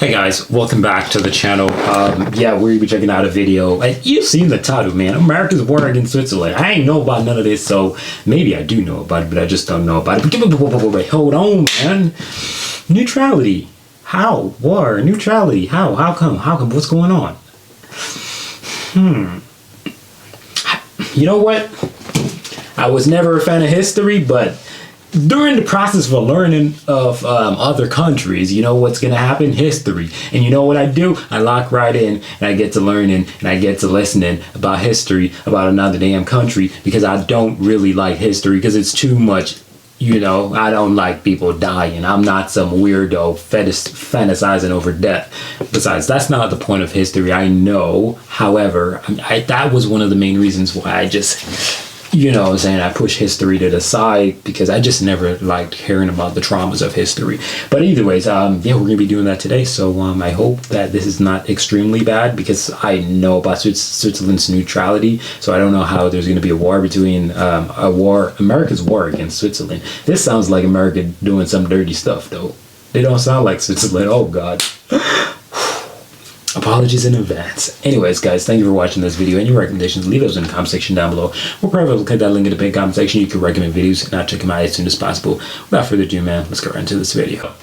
Hey guys, welcome back to the channel. Yeah, we're gonna be checking out a video. And you've seen the title, man. America's war against Switzerland. I ain't know about none of this, so maybe I do know about it, but I just don't know about it. Wait, hold on, man. Neutrality. How? War? Neutrality. How? How come? How come? What's going on? You know what? I was never a fan of history, but during the process of learning of other countries, you know what's going to happen? History. And you know what I do? I lock right in and I get to learning and I get to listening about history about another damn country, because I don't really like history because it's too much. You know, I don't like people dying. I'm not some weirdo fantasizing over death. Besides, that's not the point of history. I know. However, that was one of the main reasons why I just, you know what I'm saying, I push history to the side, because I just never liked hearing about the traumas of history. But anyways, yeah, we're going to be doing that today. So I hope that this is not extremely bad, because I know about Switzerland's neutrality. So I don't know how there's going to be a war between America's war against Switzerland. This sounds like America doing some dirty stuff, though. They don't sound like Switzerland. Oh, God. Apologies in advance. Anyways, guys, thank you for watching this video. Any recommendations, leave those in the comment section down below. We'll probably click that link in the pinned comment section. You can recommend videos and I'll check them out as soon as possible. Without further ado, man, let's get right into this video.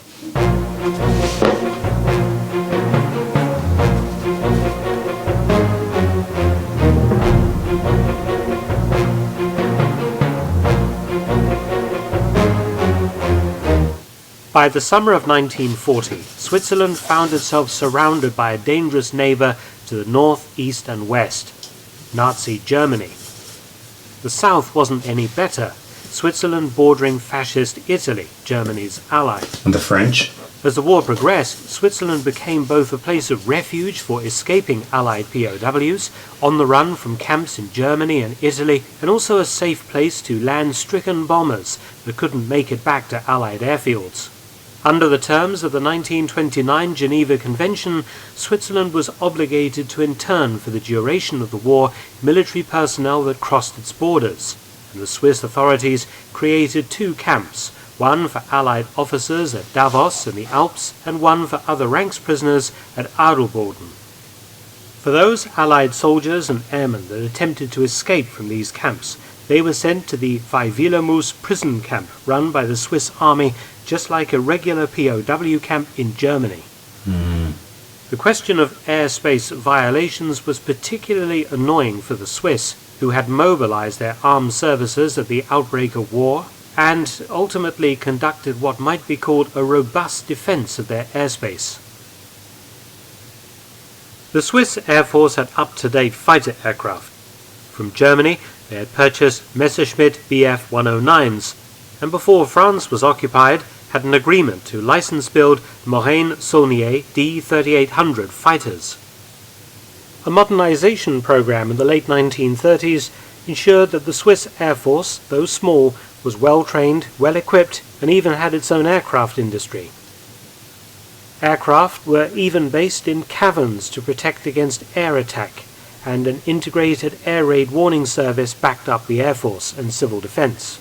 By the summer of 1940, Switzerland found itself surrounded by a dangerous neighbour to the north, east and west, Nazi Germany. The south wasn't any better, Switzerland bordering fascist Italy, Germany's ally. And the French? As the war progressed, Switzerland became both a place of refuge for escaping Allied POWs on the run from camps in Germany and Italy, and also a safe place to land stricken bombers that couldn't make it back to Allied airfields. Under the terms of the 1929 Geneva Convention, Switzerland was obligated to intern for the duration of the war military personnel that crossed its borders, and the Swiss authorities created two camps, one for Allied officers at Davos in the Alps and one for other ranks prisoners at Adelboden. For those Allied soldiers and airmen that attempted to escape from these camps, they were sent to the Waiwilermoos prison camp run by the Swiss army, just like a regular POW camp in Germany. The question of airspace violations was particularly annoying for the Swiss, who had mobilized their armed services at the outbreak of war and ultimately conducted what might be called a robust defense of their airspace. The Swiss Air Force had up-to-date fighter aircraft. From Germany, they had purchased Messerschmitt Bf 109s, and before France was occupied, had an agreement to license-build Morane-Saulnier D-3800 fighters. A modernization program in the late 1930s ensured that the Swiss Air Force, though small, was well-trained, well-equipped, and even had its own aircraft industry. Aircraft were even based in caverns to protect against air attack, and an integrated air raid warning service backed up the Air Force and civil defense.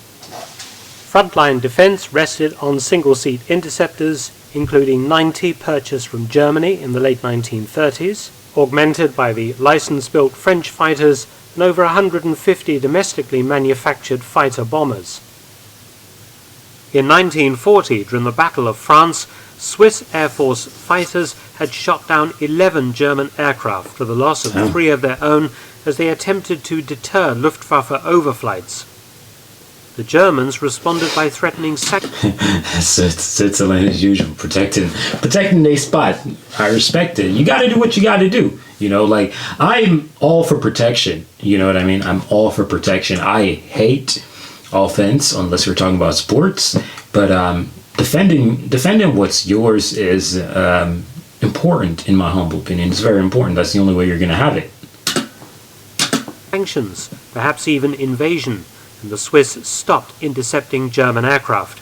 Frontline defense rested on single-seat interceptors, including 90 purchased from Germany in the late 1930s, augmented by the license-built French fighters and over 150 domestically manufactured fighter bombers. In 1940, during the Battle of France, Swiss Air Force fighters had shot down 11 German aircraft for the loss of 3 of their own as they attempted to deter Luftwaffe overflights. The Germans responded by threatening Switzerland as usual, protecting their spot. I respect it. You gotta do what you gotta do. You know, like, I'm all for protection. You know what I mean? I'm all for protection. I hate offense unless we're talking about sports. But defending what's yours is important, in my humble opinion. It's very important. That's the only way you're gonna have it. Sanctions, perhaps even invasion, and the Swiss stopped intercepting German aircraft.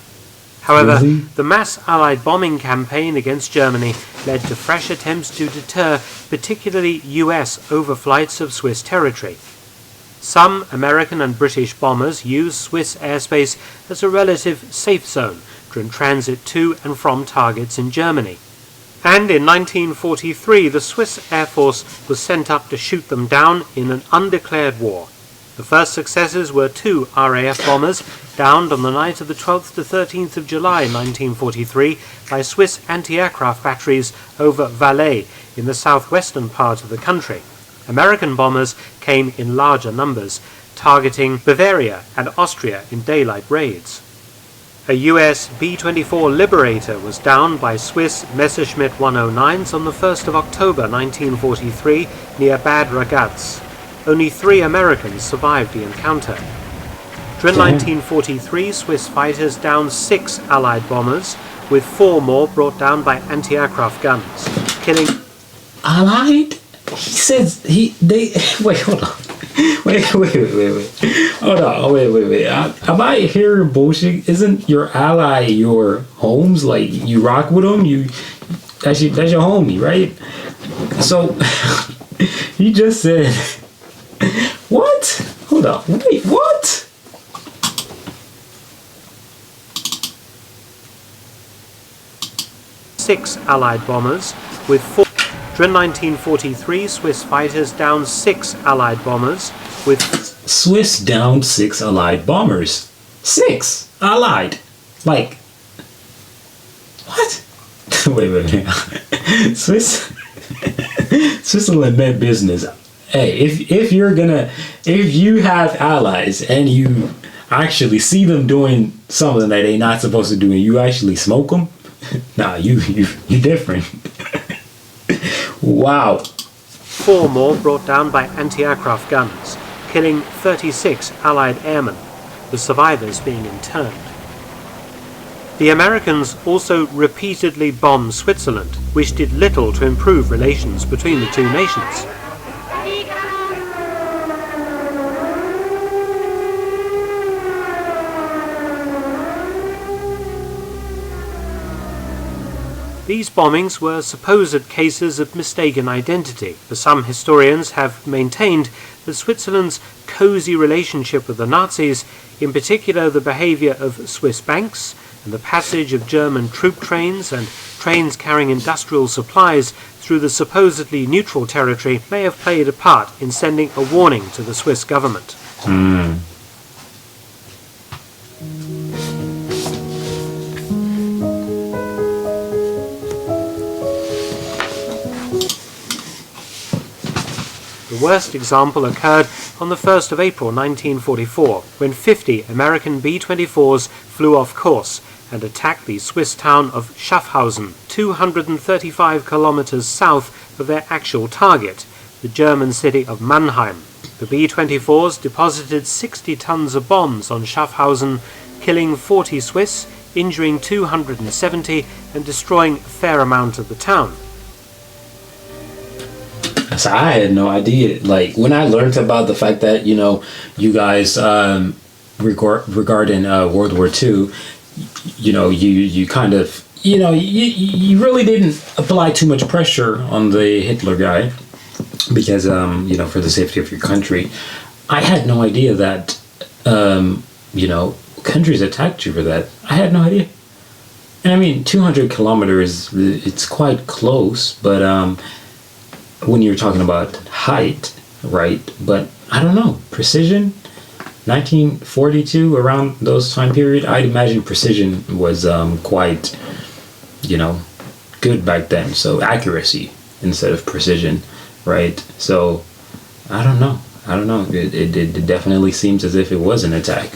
However, the mass Allied bombing campaign against Germany led to fresh attempts to deter particularly US overflights of Swiss territory. Some American and British bombers used Swiss airspace as a relative safe zone during transit to and from targets in Germany. And in 1943, the Swiss Air Force was sent up to shoot them down in an undeclared war. The first successes were 2 RAF bombers downed on the night of the 12th to 13th of July 1943 by Swiss anti-aircraft batteries over Valais in the southwestern part of the country. American bombers came in larger numbers, targeting Bavaria and Austria in daylight raids. A US B-24 Liberator was downed by Swiss Messerschmitt 109s on the 1st of October 1943 near Bad Ragaz. Only 3 Americans survived the encounter. During 1943, Swiss fighters downed 6 Allied bombers, with 4 more brought down by anti-aircraft guns, killing... Allied? He says wait, hold on. Wait. Hold on, wait. Am I hearing bullshit? Isn't your ally your homes? Like, you rock with them? That's your homie, right? So, he just said... What? Hold on. Wait, what? Six Allied bombers, with 4... During 1943, Swiss fighters downed 6 Allied bombers, with... Swiss downed 6 Allied bombers. 6 Allied. Like... What? Wait. Switzerland meant business. Hey, if you have allies and you actually see them doing something that they're not supposed to do and you actually smoke them, nah, you different. Wow. 4 more brought down by anti-aircraft guns, killing 36 Allied airmen, the survivors being interned. The Americans also repeatedly bombed Switzerland, which did little to improve relations between the two nations. These bombings were supposed cases of mistaken identity, but some historians have maintained that Switzerland's cosy relationship with the Nazis, in particular the behavior of Swiss banks and the passage of German troop trains and trains carrying industrial supplies through the supposedly neutral territory, may have played a part in sending a warning to the Swiss government. The worst example occurred on the 1st of April 1944, when 50 American B-24s flew off course and attacked the Swiss town of Schaffhausen, 235 kilometers south of their actual target, the German city of Mannheim. The B-24s deposited 60 tons of bombs on Schaffhausen, killing 40 Swiss, injuring 270, and destroying a fair amount of the town. So I had no idea. Like, when I learned about the fact that, you guys, regarding World War II, you kind of, you really didn't apply too much pressure on the Hitler guy because, for the safety of your country. I had no idea that, countries attacked you for that. I had no idea. And I mean, 200 kilometers, it's quite close, but, when you're talking about height, right? But I don't know, precision, 1942, around those time period, I'd imagine precision was quite, good back then. So accuracy instead of precision, right? So I don't know. It definitely seems as if it was an attack.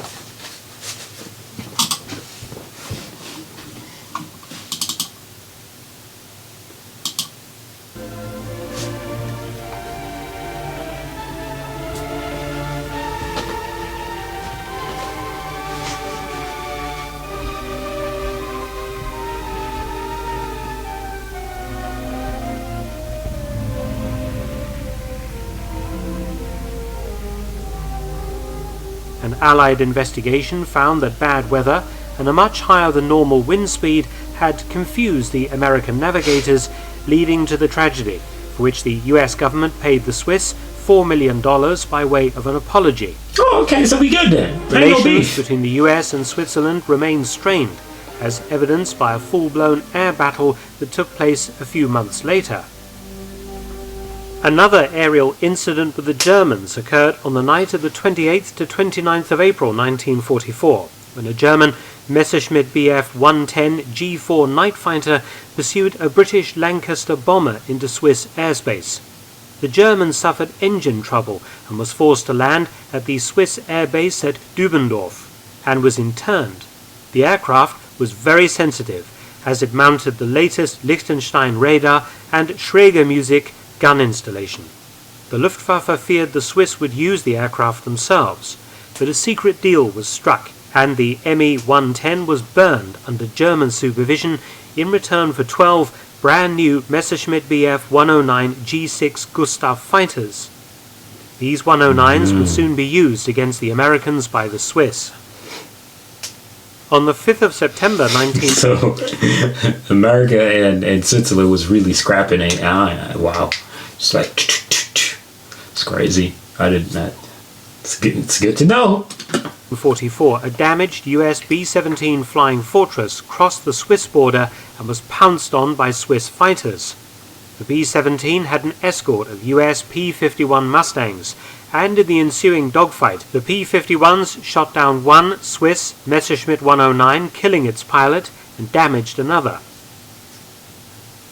An Allied investigation found that bad weather and a much higher than normal wind speed had confused the American navigators, leading to the tragedy, for which the US government paid the Swiss $4 million by way of an apology. Oh, okay, so we good then. Relations between the US and Switzerland remained strained, as evidenced by a full-blown air battle that took place a few months later. Another aerial incident with the Germans occurred on the night of the 28th to 29th of April 1944, when a German Messerschmitt Bf 110 G4 night fighter pursued a British Lancaster bomber into Swiss airspace. The German suffered engine trouble and was forced to land at the Swiss air base at Dübendorf and was interned. The aircraft was very sensitive as it mounted the latest Liechtenstein radar and Schrägermusik gun installation. The Luftwaffe feared the Swiss would use the aircraft themselves, but a secret deal was struck and the Me-110 was burned under German supervision in return for 12 brand new Messerschmitt Bf 109 G6 Gustav fighters. These 109s would soon be used against the Americans by the Swiss. On the 5th of September 19... So, America and Switzerland was really scrapping it. Wow. Just like... It's crazy. I didn't... It's good to know. 1944, a damaged US B-17 Flying Fortress crossed the Swiss border and was pounced on by Swiss fighters. The B-17 had an escort of US P-51 Mustangs, and in the ensuing dogfight, the P-51s shot down one Swiss Messerschmitt 109, killing its pilot, and damaged another.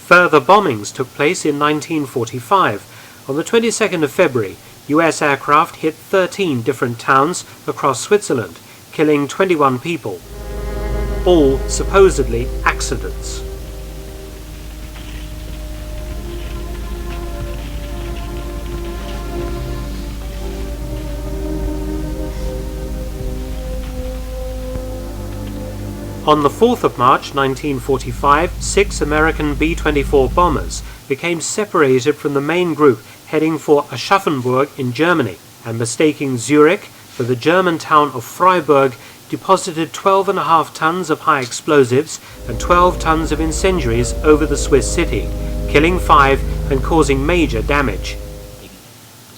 Further bombings took place in 1945. On the 22nd of February, US aircraft hit 13 different towns across Switzerland, killing 21 people. All supposedly accidents. On the 4th of March 1945, 6 American B-24 bombers became separated from the main group heading for Aschaffenburg in Germany, and mistaking Zurich for the German town of Freiburg, deposited 12.5 tons of high explosives and 12 tons of incendiaries over the Swiss city, killing 5 and causing major damage.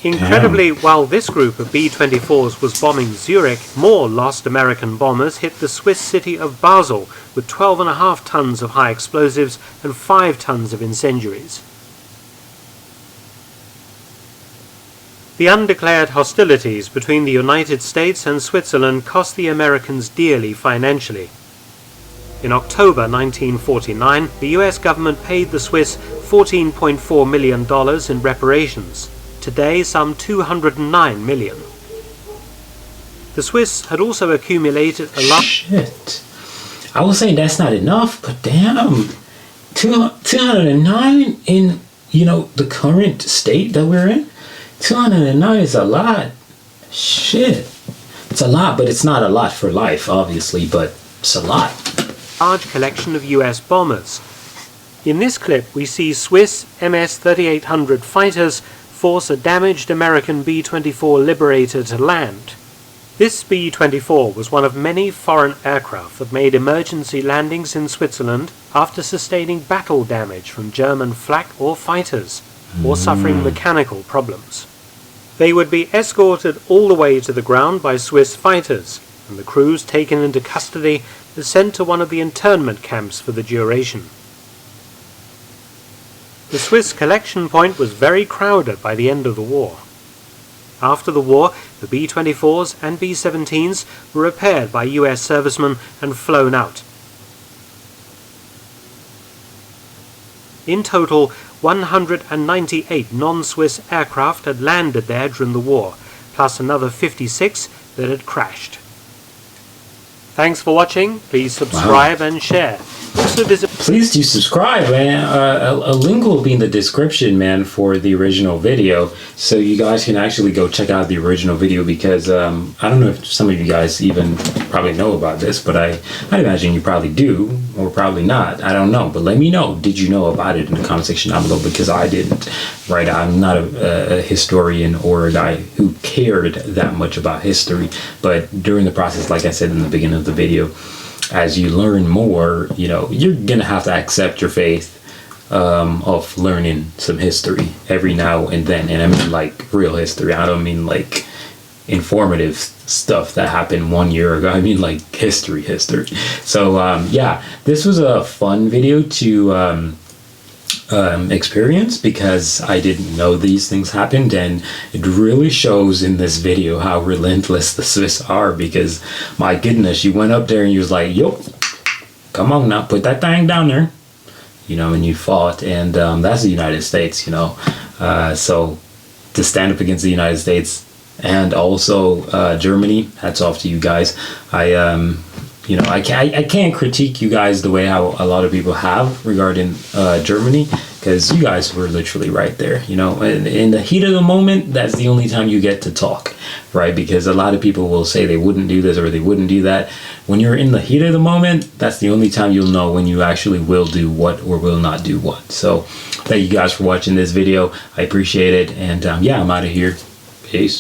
Incredibly, while this group of B-24s was bombing Zurich, more lost American bombers hit the Swiss city of Basel with 12.5 tons of high explosives and 5 tons of incendiaries. The undeclared hostilities between the United States and Switzerland cost the Americans dearly financially. In October 1949, the US government paid the Swiss $14.4 million in reparations. Today, some $209 million. The Swiss had also accumulated a lot... Shit. I was saying that's not enough, but damn. 209 in, the current state that we're in? 209 is a lot. Shit. It's a lot, but it's not a lot for life, obviously, but it's a lot. Large collection of US bombers. In this clip, we see Swiss MS-3800 fighters force a damaged American B-24 Liberator to land. This B-24 was one of many foreign aircraft that made emergency landings in Switzerland after sustaining battle damage from German flak or fighters, or suffering mechanical problems. They would be escorted all the way to the ground by Swiss fighters, and the crews taken into custody and sent to one of the internment camps for the duration. The Swiss collection point was very crowded by the end of the war. After the war, the B-24s and B-17s were repaired by US servicemen and flown out. In total, 198 non-Swiss aircraft had landed there during the war, plus another 56 that had crashed. Thanks for watching. Please subscribe and share. Also visit... Please do subscribe, man. A link will be in the description, man, for the original video, so you guys can actually go check out the original video, because I don't know if some of you guys even probably know about this, but I'd imagine you probably do, or probably not. I don't know, but let me know. Did you know about it in the comment section down below? Because I didn't. Right? I'm not a historian or a guy who cared that much about history, but during the process, like I said in the beginning of the video, as you learn more, you're gonna have to accept your faith of learning some history every now and then. And I mean like real history. I don't mean like informative stuff that happened 1 year ago. I mean, like history. So yeah, this was a fun video to experience because I didn't know these things happened, and it really shows in this video how relentless the Swiss are, because my goodness, you went up there and you was like, yo, come on now, put that thing down there, you know, and you fought. And that's the United States, you know. So to stand up against the United States and also Germany, hats off to you guys. You know, I can't critique you guys the way how a lot of people have regarding Germany, because you guys were literally right there. You know, in the heat of the moment, that's the only time you get to talk, right? Because a lot of people will say they wouldn't do this or they wouldn't do that. When you're in the heat of the moment, that's the only time you'll know when you actually will do what or will not do what. So thank you guys for watching this video. I appreciate it. And yeah, I'm out of here. Peace.